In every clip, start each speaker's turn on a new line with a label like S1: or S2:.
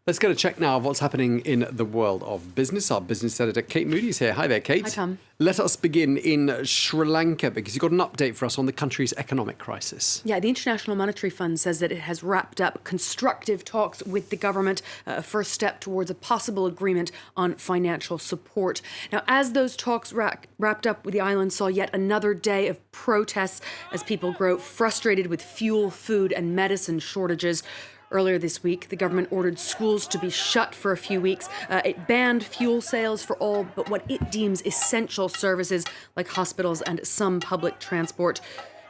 S1: Let's get a check now of what's happening in the world of business. Our business editor, Kate Moody, is here. Hi there, Kate.
S2: Hi, Tom.
S1: Let us begin in Sri Lanka because you've got an update for us on the country's economic crisis.
S2: Yeah, the International Monetary Fund says that it has wrapped up constructive talks with the government, a first step towards a possible agreement on financial support. Now, as those talks wrapped up, the island saw yet another day of protests as people grow frustrated with fuel, food and medicine shortages. Earlier this week, the government ordered schools to be shut for a few weeks. It banned fuel sales for all but what it deems essential services like hospitals and some public transport.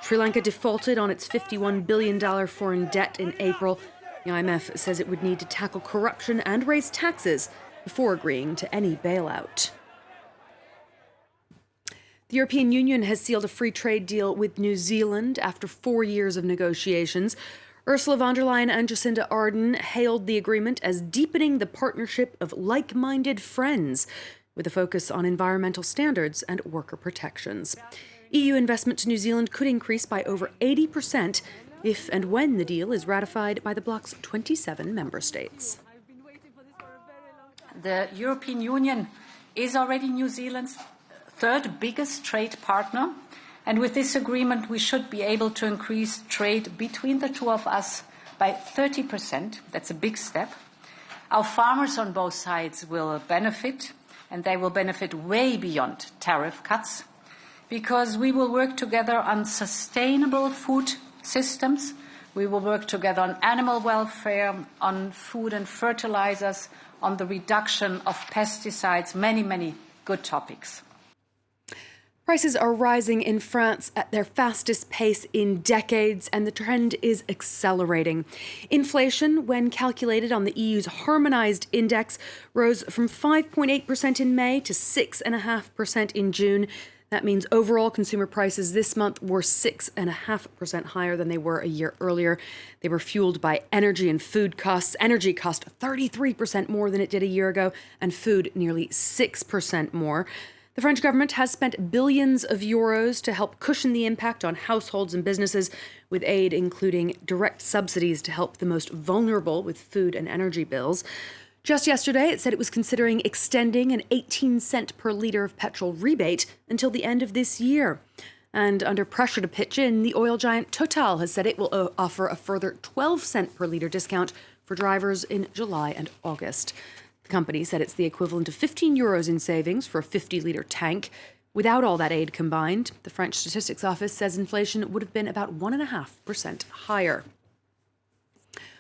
S2: Sri Lanka defaulted on its $51 billion foreign debt in April. The IMF says it would need to tackle corruption and raise taxes before agreeing to any bailout. The European Union has sealed a free trade deal with New Zealand after 4 years of negotiations. Ursula von der Leyen and Jacinda Ardern hailed the agreement as deepening the partnership of like-minded friends, with a focus on environmental standards and worker protections. EU investment to New Zealand could increase by over 80% if and when the deal is ratified by the bloc's 27 member states.
S3: The European Union is already New Zealand's third biggest trade partner. And with this agreement, we should be able to increase trade between the two of us by 30%. That's a big step. Our farmers on both sides will benefit, and they will benefit way beyond tariff cuts, because we will work together on sustainable food systems. We will work together on animal welfare, on food and fertilizers, on the reduction of pesticides, many, many good topics.
S2: Prices are rising in France at their fastest pace in decades, and the trend is accelerating. Inflation, when calculated on the EU's harmonized index, rose from 5.8% in May to 6.5% in June. That means overall consumer prices this month were 6.5% higher than they were a year earlier. They were fueled by energy and food costs. Energy cost 33% more than it did a year ago, and food nearly 6% more. The French government has spent billions of euros to help cushion the impact on households and businesses, with aid including direct subsidies to help the most vulnerable with food and energy bills. Just yesterday, it said it was considering extending an 18-cent per litre of petrol rebate until the end of this year. And under pressure to pitch in, the oil giant Total has said it will offer a further 12-cent per litre discount for drivers in July and August. The company said it's the equivalent of €15 in savings for a 50-litre tank. Without all that aid combined, the French Statistics Office says inflation would have been about 1.5% higher.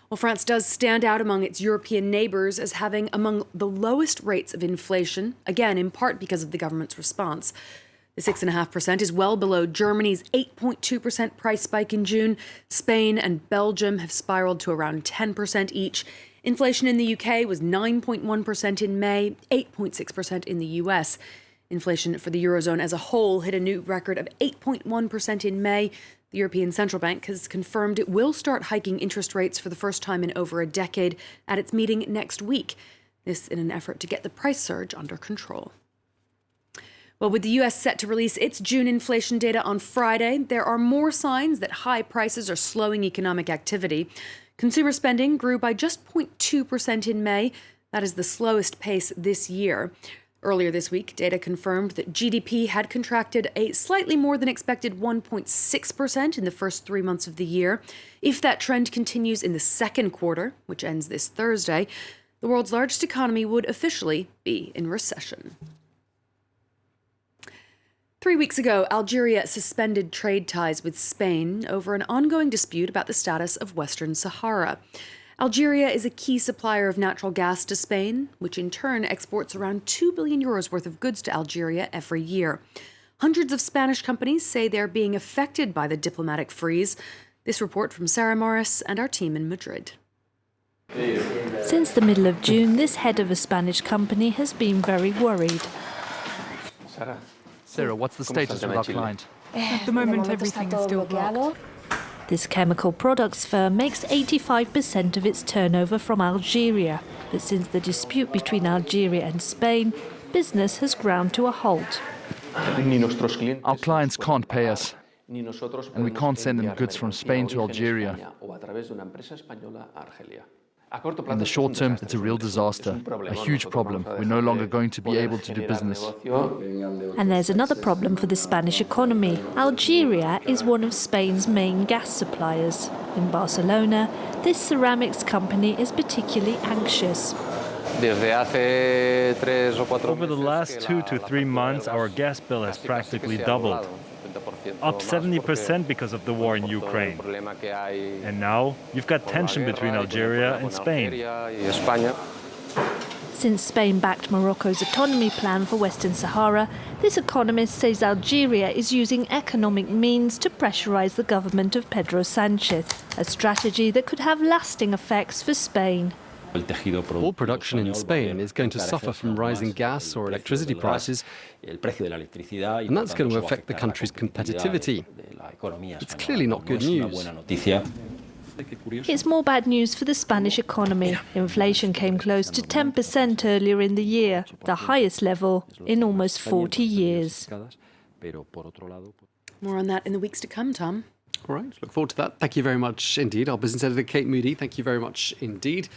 S2: Well, France does stand out among its European neighbours as having among the lowest rates of inflation, again, in part because of the government's response. The 6.5% is well below Germany's 8.2% price spike in June. Spain and Belgium have spiralled to around 10% each. Inflation in the UK was 9.1% in May, 8.6% in the US. Inflation for the Eurozone as a whole hit a new record of 8.1% in May. The European Central Bank has confirmed it will start hiking interest rates for the first time in over a decade at its meeting next week. This in an effort to get the price surge under control. Well, with the US set to release its June inflation data on Friday, there are more signs that high prices are slowing economic activity. Consumer spending grew by just 0.2% in May. That is the slowest pace this year. Earlier this week, data confirmed that GDP had contracted a slightly more than expected 1.6% in the first 3 months of the year. If that trend continues in the second quarter, which ends this Thursday, the world's largest economy would officially be in recession. 3 weeks ago, Algeria suspended trade ties with Spain over an ongoing dispute about the status of Western Sahara. Algeria is a key supplier of natural gas to Spain, which in turn exports around €2 billion worth of goods to Algeria every year. Hundreds of Spanish companies say they're being affected by the diplomatic freeze. This report from Sarah Morris and our team in Madrid.
S4: Since the middle of June, this head of a Spanish company has been very worried.
S5: Sarah, what's the status of our client?
S6: At the moment, everything is still blocked.
S4: This chemical products firm makes 85% of its turnover from Algeria. But since the dispute between Algeria and Spain, business has ground to a halt.
S5: Our clients can't pay us, and we can't send them goods from Spain to Algeria. In the short term, it's a real disaster, a huge problem. We're no longer going to be able to do business.
S4: And there's another problem for the Spanish economy. Algeria is one of Spain's main gas suppliers. In Barcelona, this ceramics company is particularly anxious.
S7: Over the last 2 to 3 months, our gas bill has practically doubled, up 70% because of the war in Ukraine. And now you've got tension between Algeria and Spain.
S4: Since Spain backed Morocco's autonomy plan for Western Sahara, this economist says Algeria is using economic means to pressurize the government of Pedro Sanchez, a strategy that could have lasting effects for Spain.
S1: All production in Spain is going to suffer from rising gas or electricity prices, and that's going to affect the country's competitivity. It's clearly not good news.
S4: It's more bad news for the Spanish economy. Inflation came close to 10% earlier in the year, the highest level in almost 40 years.
S2: More on that in the weeks to come, Tom.
S1: All right, look forward to that. Thank you very much indeed. Our business editor, Kate Moody, thank you very much indeed.